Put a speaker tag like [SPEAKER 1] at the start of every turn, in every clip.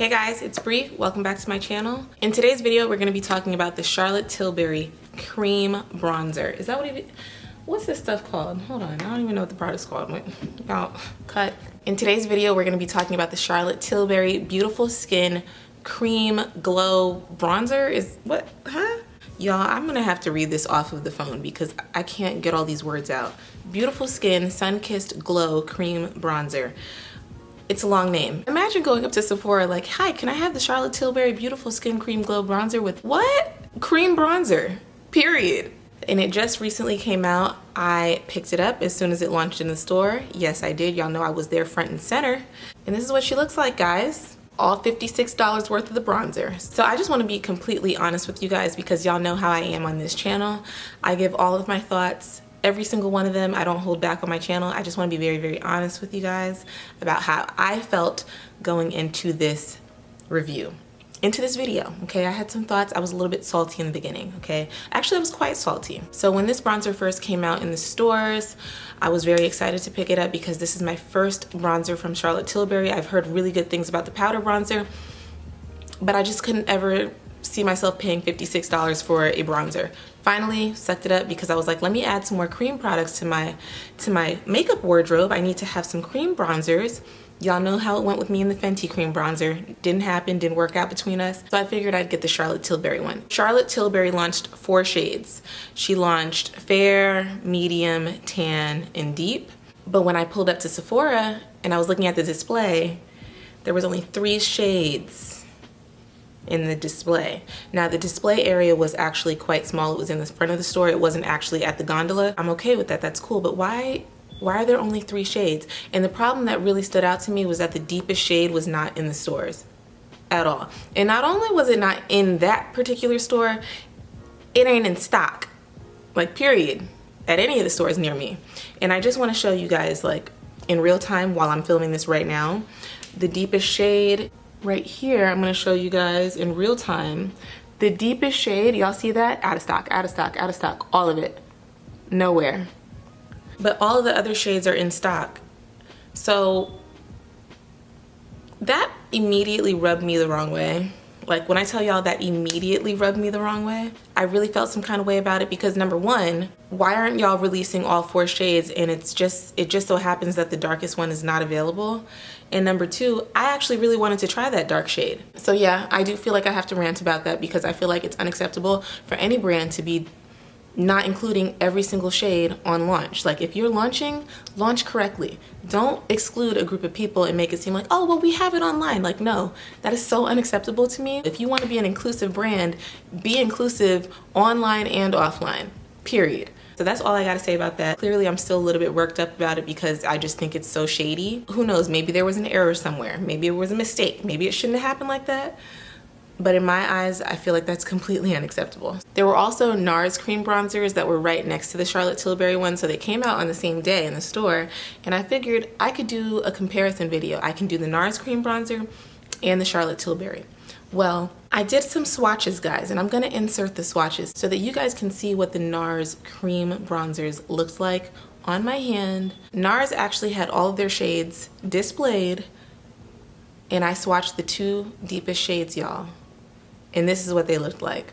[SPEAKER 1] Hey guys, it's Bree. Welcome back to my channel. In today's video, we're going to be talking about the Charlotte Tilbury Cream Bronzer. Is that what it is? What's this stuff called? Hold on, I don't even know what the product's called. About cut. In today's video, we're going to be talking about the Charlotte Tilbury Beautiful Skin Cream Glow Bronzer. Is what? Huh? Y'all, I'm gonna have to read this off of the phone because I can't get all these words out. Beautiful Skin Sun-Kissed Glow Cream Bronzer. It's a long name. Imagine going up to Sephora like, hi, can I have the Charlotte Tilbury Beautiful Skin Cream Glow Bronzer with what? Cream bronzer, period. And it just recently came out. I picked it up as soon as it launched in the store. Yes, I did. Y'all know I was there front and center. And this is what she looks like, guys. All $56 worth of the bronzer. So I just want to be completely honest with you guys because y'all know how I am on this channel. I give all of my thoughts, every single one of them. I don't hold back on my channel. I just want to be very, very honest with you guys about how I felt going into this review, into this video, okay? I had some thoughts. I was a little bit salty in the beginning, okay? Actually, I was quite salty. So when this bronzer first came out in the stores, I was very excited to pick it up because this is my first bronzer from Charlotte Tilbury. I've heard really good things about the powder bronzer, but I just couldn't ever see myself paying $56 for a bronzer. Finally, sucked it up because I was like, let me add some more cream products to my makeup wardrobe. I need to have some cream bronzers. Y'all know how it went with me and the Fenty cream bronzer. Didn't happen, didn't work out between us. So I figured I'd get the Charlotte Tilbury one. Charlotte Tilbury launched 4 shades. She launched fair, medium, tan, and deep. But when I pulled up to Sephora and I was looking at the display, there was only 3 shades in the display. Now the display area was actually quite small. It was in the front of the store. It wasn't actually at the gondola. I'm okay with that, that's cool, but why are there only 3 shades? And the problem that really stood out to me was that the deepest shade was not in the stores at all. And not only was it not in that particular store, it ain't in stock, like period, at any of the stores near me. And I just want to show you guys like in real time while I'm filming this right now, the deepest shade right here. I'm going to show you guys in real time. The deepest shade, y'all see that? Out of stock, out of stock, out of stock, all of it. Nowhere. But all of the other shades are in stock. So that immediately rubbed me the wrong way. Like when I tell y'all that immediately rubbed me the wrong way, I really felt some kind of way about it because number one, why aren't y'all releasing all 4 shades and it just so happens that the darkest one is not available? And number two, I actually really wanted to try that dark shade. So yeah, I do feel like I have to rant about that because I feel like it's unacceptable for any brand to be not including every single shade on launch. Like if you're launching, launch correctly. Don't exclude a group of people and make it seem like, oh, well, we have it online. Like, no, that is so unacceptable to me. If you want to be an inclusive brand, be inclusive online and offline, period. So that's all I gotta say about that. Clearly, I'm still a little bit worked up about it because I just think it's so shady. Who knows, maybe there was an error somewhere. Maybe it was a mistake. Maybe it shouldn't have happened like that. But in my eyes, I feel like that's completely unacceptable. There were also NARS cream bronzers that were right next to the Charlotte Tilbury one, so they came out on the same day in the store, and I figured I could do a comparison video. I can do the NARS cream bronzer and the Charlotte Tilbury. Well, I did some swatches, guys, and I'm gonna insert the swatches so that you guys can see what the NARS cream bronzers looked like on my hand. NARS actually had all of their shades displayed, and I swatched the 2 deepest shades, y'all. And this is what they looked like.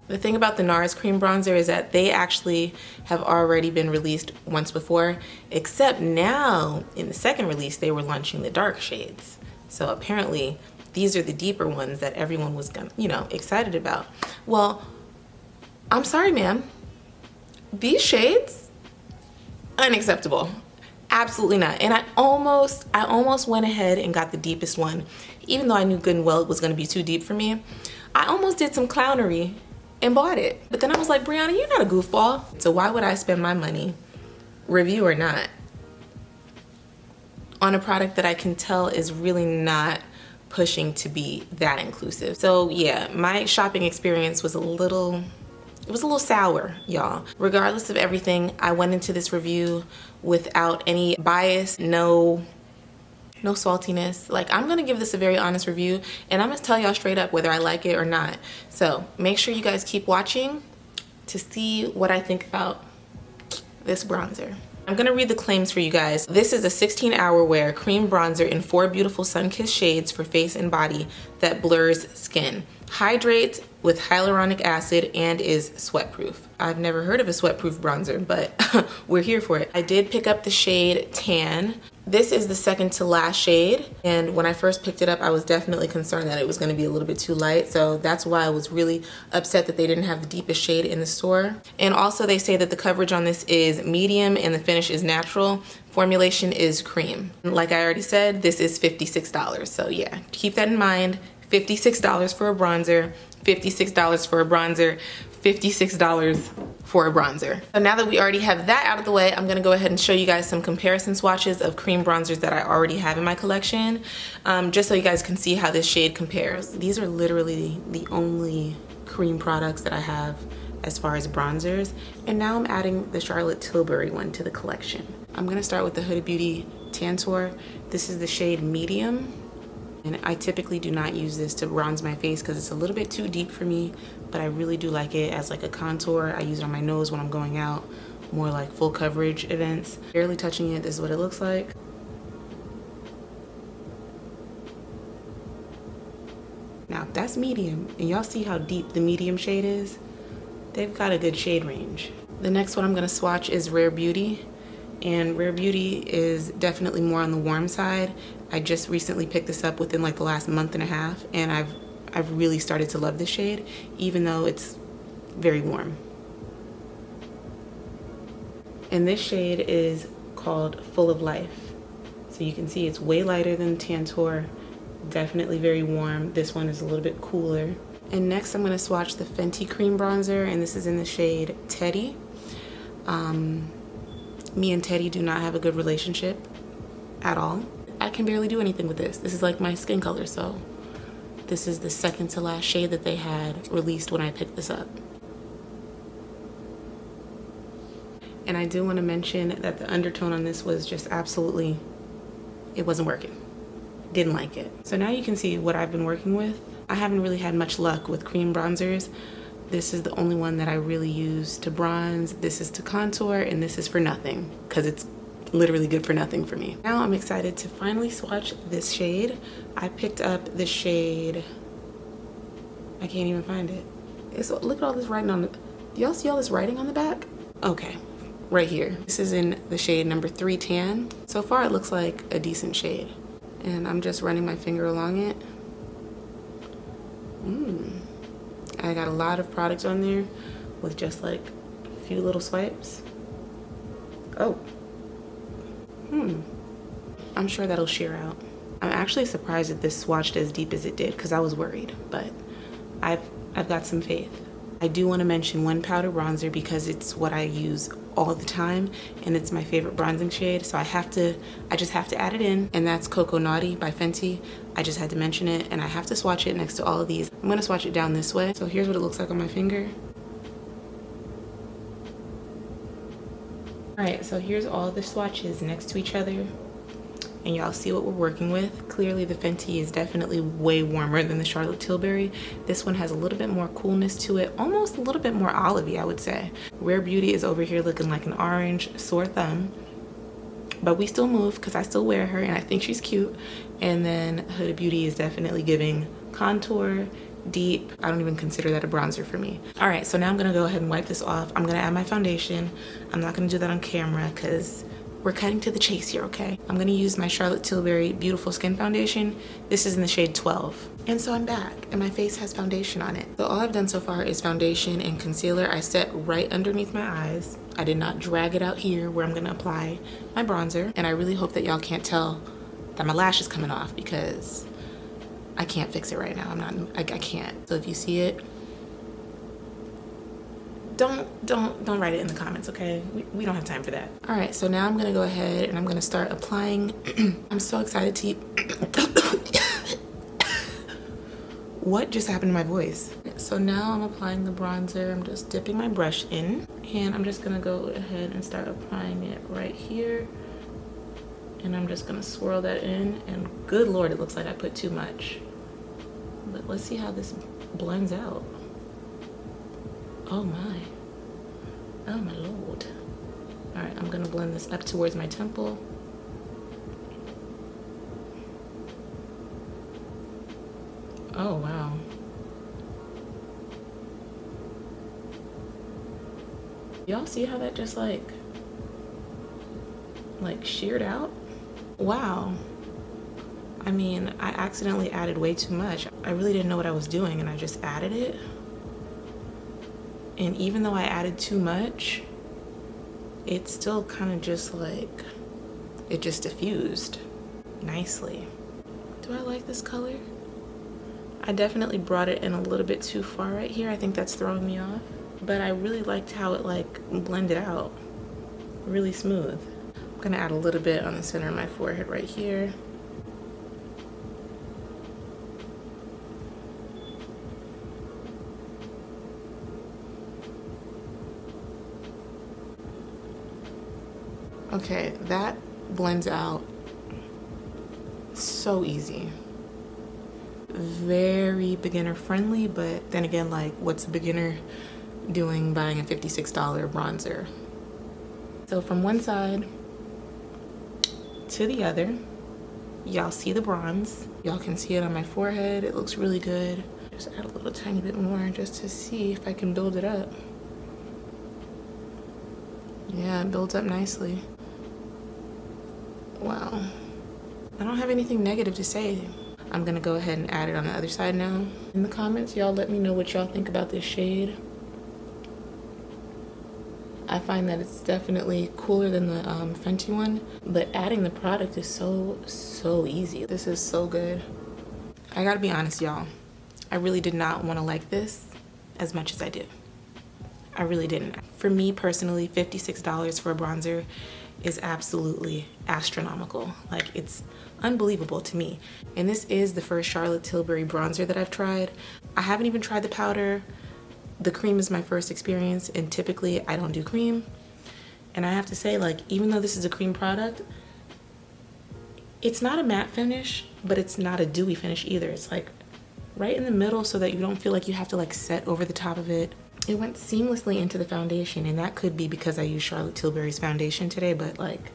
[SPEAKER 1] The thing about the NARS cream bronzer is that they actually have already been released once before, except now in the second release, they were launching the dark shades. So apparently these are the deeper ones that everyone was gonna, excited about. Well, I'm sorry, ma'am. These shades, unacceptable. Absolutely not. And I almost went ahead and got the deepest one, even though I knew good and well it was gonna be too deep for me. I almost did some clownery and bought it. But then I was like, Brianna, you're not a goofball. So why would I spend my money, review or not, on a product that I can tell is really not pushing to be that inclusive? So yeah, my shopping experience was a little sour, y'all. Regardless of everything, I went into this review without any bias, no saltiness. Like, I'm gonna give this a very honest review, and I'm gonna tell y'all straight up whether I like it or not. So make sure you guys keep watching to see what I think about this bronzer. I'm gonna read the claims for you guys. This is a 16-hour wear cream bronzer in 4 beautiful sun-kissed shades for face and body that blurs skin. Hydrates with hyaluronic acid and is sweat-proof. I've never heard of a sweat-proof bronzer, but we're here for it. I did pick up the shade Tan. This is the second to last shade, and when I first picked it up, I was definitely concerned that it was gonna be a little bit too light, so that's why I was really upset that they didn't have the deepest shade in the store. And also they say that the coverage on this is medium and the finish is natural. Formulation is cream. Like I already said, this is $56, so yeah, keep that in mind. $56 for a bronzer, $56 for a bronzer, $56 for a bronzer. So now that we already have that out of the way, I'm gonna go ahead and show you guys some comparison swatches of cream bronzers that I already have in my collection, just so you guys can see how this shade compares. These are literally the only cream products that I have as far as bronzers. And now I'm adding the Charlotte Tilbury one to the collection. I'm gonna start with the Huda Beauty Tantour. This is the shade Medium. And I typically do not use this to bronze my face because it's a little bit too deep for me, but I really do like it as like a contour. I use it on my nose when I'm going out, more like full coverage events. Barely touching it, this is what it looks like. Now that's medium, and y'all see how deep the medium shade is? They've got a good shade range. The next one I'm gonna swatch is Rare Beauty. And Rare Beauty is definitely more on the warm side. I just recently picked this up within like the last month and a half, and I've really started to love this shade, even though it's very warm. And this shade is called Full of Life. So you can see it's way lighter than Tantour, definitely very warm. This one is a little bit cooler. And next I'm gonna swatch the Fenty Cream Bronzer, and this is in the shade Teddy. Me and Teddy do not have a good relationship at all. I can barely do anything with this. This is like my skin color, so this is the second to last shade that they had released when I picked this up. And I do want to mention that the undertone on this was just absolutely, it wasn't working. Didn't like it. So now you can see what I've been working with. I haven't really had much luck with cream bronzers. This is the only one that I really use to bronze. This is to contour, and this is for nothing, because it's literally good for nothing for me. Now I'm excited to finally swatch this shade. I picked up the shade, I can't even find it. Look at all this writing on the, do y'all see all this writing on the back? Okay, right here. This is in the shade number 3 Tan. So far it looks like a decent shade. And I'm just running my finger along it. I got a lot of product on there with just like a few little swipes. Oh. I'm sure that'll sheer out. I'm actually surprised that this swatched as deep as it did because I was worried, but I've got some faith. I do want to mention one powder bronzer because it's what I use all the time and it's my favorite bronzing shade, so I just have to add it in, and that's Coco Naughty by Fenty. I just had to mention it, and I have to swatch it next to all of these. I'm gonna swatch it down this way. So here's what it looks like on my finger. All right, so here's all the swatches next to each other, and y'all see what we're working with. Clearly the Fenty is definitely way warmer than the Charlotte Tilbury. This one has a little bit more coolness to it, almost a little bit more olivey, I would say. Rare Beauty is over here looking like an orange sore thumb, but we still move because I still wear her and I think she's cute. And then Huda Beauty is definitely giving contour, deep. I don't even consider that a bronzer for me. All right, so now I'm gonna go ahead and wipe this off. I'm gonna add my foundation. I'm not gonna do that on camera because we're cutting to the chase here, okay? I'm gonna use my Charlotte Tilbury Beautiful Skin Foundation. This is in the shade 12. And so I'm back, and my face has foundation on it. So all I've done so far is foundation and concealer. I set right underneath my eyes. I did not drag it out here where I'm gonna apply my bronzer. And I really hope that y'all can't tell that my lash is coming off because I can't fix it right now. I can't. So if you see it, don't write it in the comments, okay? We don't have time for that. All right, so now I'm gonna go ahead and I'm gonna start applying. I'm so excited to what just happened to my voice? So now I'm applying the bronzer. I'm just dipping my brush in, and I'm just gonna go ahead and start applying it right here. And I'm just gonna swirl that in, and good Lord, it looks like I put too much. But let's see how this blends out. Oh my. Oh my Lord. All right, I'm gonna blend this up towards my temple. Oh, wow. Y'all see how that just like sheared out? Wow. I mean, I accidentally added way too much. I really didn't know what I was doing and I just added it. And even though I added too much, it still kind of just like, it just diffused nicely. Do I like this color? I definitely brought it in a little bit too far right here. I think that's throwing me off. But I really liked how it like blended out. Really smooth. I'm gonna add a little bit on the center of my forehead right here. Okay, that blends out so easy. Very beginner friendly, but then again, like, what's a beginner doing buying a $56 bronzer? So from one side to the other, y'all see the bronze. Y'all can see it on my forehead. It looks really good. Just add a little tiny bit more just to see if I can build it up. Yeah, it builds up nicely. Wow. I don't have anything negative to say. I'm gonna go ahead and add it on the other side now. In the comments, y'all let me know what y'all think about this shade. I find that it's definitely cooler than the Fenty one, but adding the product is so easy. This is so good. I gotta be honest, y'all. I really did not wanna like this as much as I did. I really didn't. For me personally, $56 for a bronzer is absolutely astronomical. Like, it's unbelievable to me. And this is the first Charlotte Tilbury bronzer that I've tried. I haven't even tried the powder. The cream is my first experience, and typically I don't do cream. And I have to say, like, even though this is a cream product, it's not a matte finish, but it's not a dewy finish either. It's like right in the middle so that you don't feel like you have to like set over the top of it. It went seamlessly into the foundation, and that could be because I used Charlotte Tilbury's foundation today, but like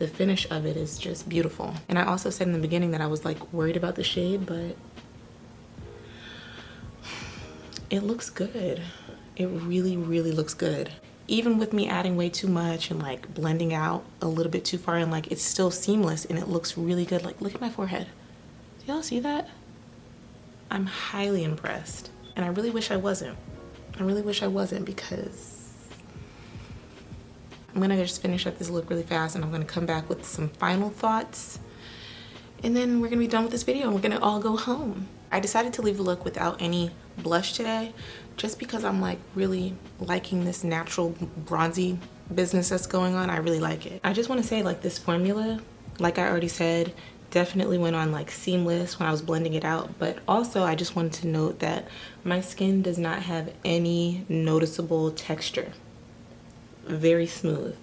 [SPEAKER 1] the finish of it is just beautiful. And I also said in the beginning that I was like worried about the shade, but it looks good. It really, really looks good. Even with me adding way too much and like blending out a little bit too far, and like it's still seamless and it looks really good. Like, look at my forehead. Do y'all see that? I'm highly impressed. And I really wish I wasn't. I really wish I wasn't, because I'm gonna just finish up this look really fast and I'm gonna come back with some final thoughts. And then we're gonna be done with this video and we're gonna all go home. I decided to leave the look without any blush today, just because I'm like really liking this natural bronzy business that's going on. I really like it. I just wanna say, like, this formula, like I already said, definitely went on like seamless when I was blending it out, but also I just wanted to note that my skin does not have any noticeable texture. Very smooth,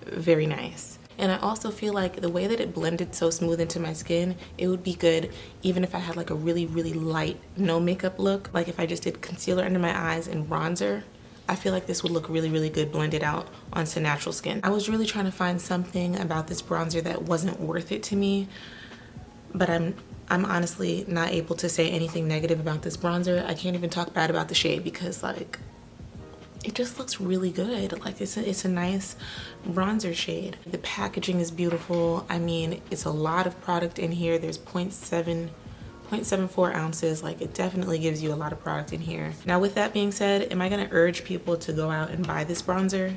[SPEAKER 1] very nice. And I also feel like the way that it blended so smooth into my skin, it would be good even if I had like a really, really light, no makeup look. Like if I just did concealer under my eyes and bronzer, I feel like this would look really, really good blended out onto natural skin. I was really trying to find something about this bronzer that wasn't worth it to me, but I'm honestly not able to say anything negative about this bronzer. I can't even talk bad about the shade because like, it just looks really good. Like it's a nice bronzer shade. The packaging is beautiful. I mean, it's a lot of product in here. There's 0.74 ounces. Like, it definitely gives you a lot of product in here. Now, with that being said, am I gonna urge people to go out and buy this bronzer?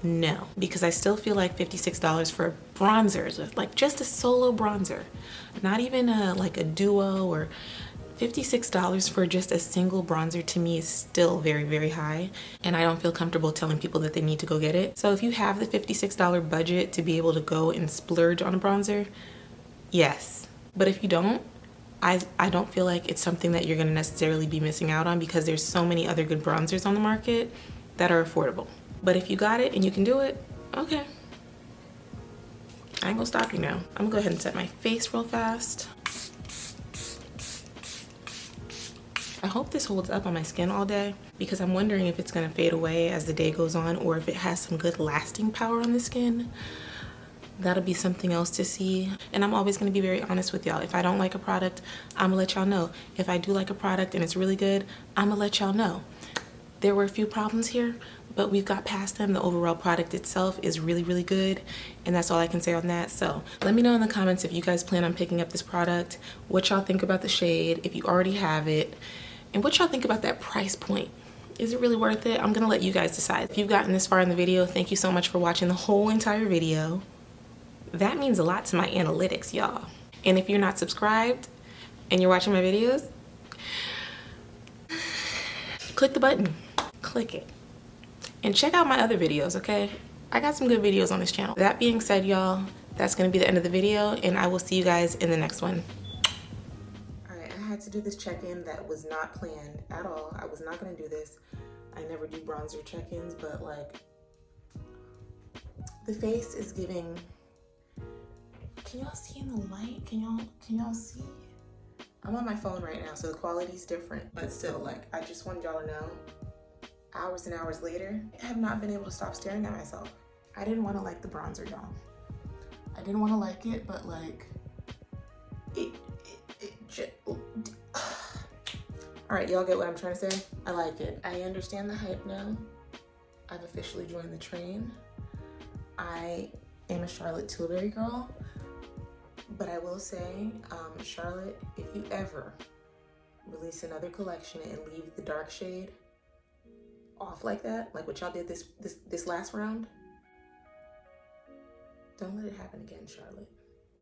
[SPEAKER 1] No, because I still feel like $56 for a bronzer, like just a solo bronzer, not even like a duo, or $56 for just a single bronzer, to me is still very, very high, and I don't feel comfortable telling people that they need to go get it. So if you have the $56 budget to be able to go and splurge on a bronzer, yes. But if you don't, I don't feel like it's something that you're gonna necessarily be missing out on, because there's so many other good bronzers on the market that are affordable. But if you got it and you can do it, okay. I ain't gonna stop you now. I'm gonna go ahead and set my face real fast. I hope this holds up on my skin all day. because I'm wondering if it's gonna fade away as the day goes on or if it has some good lasting power on the skin. That'll be something else to see. And I'm always gonna be very honest with y'all. If I don't like a product, I'm gonna let y'all know. If I do like a product and it's really good, I'm gonna let y'all know. There were a few problems here, but we've got past them. The overall product itself is really, really good. And that's all I can say on that. So let me know in the comments if you guys plan on picking up this product, what y'all think about the shade, if you already have it, and what y'all think about that price point. Is it really worth it? I'm gonna let you guys decide. If you've gotten this far in the video, thank you so much for watching the whole entire video. That means a lot to my analytics, y'all. And if you're not subscribed and you're watching my videos, click the button, click it. And check out my other videos, okay? I got some good videos on this channel. That being said, y'all, that's gonna be the end of the video and I will see you guys in the next one. All right, I had to do this check-in that was not planned at all. I was not gonna do this. I never do bronzer check-ins, but like, the face is giving. Can y'all see in the light? Can y'all see? I'm on my phone right now, so the quality's different, but still, like, I just wanted y'all to know, hours and hours later, I have not been able to stop staring at myself. I didn't want to like the bronzer, y'all. I didn't want to like it, but like, it just, all right, y'all get what I'm trying to say? I like it. I understand the hype now. I've officially joined the train. I am a Charlotte Tilbury girl. But I will say, Charlotte, if you ever release another collection and leave the dark shade off like that, like what y'all did this last round, don't let it happen again, Charlotte.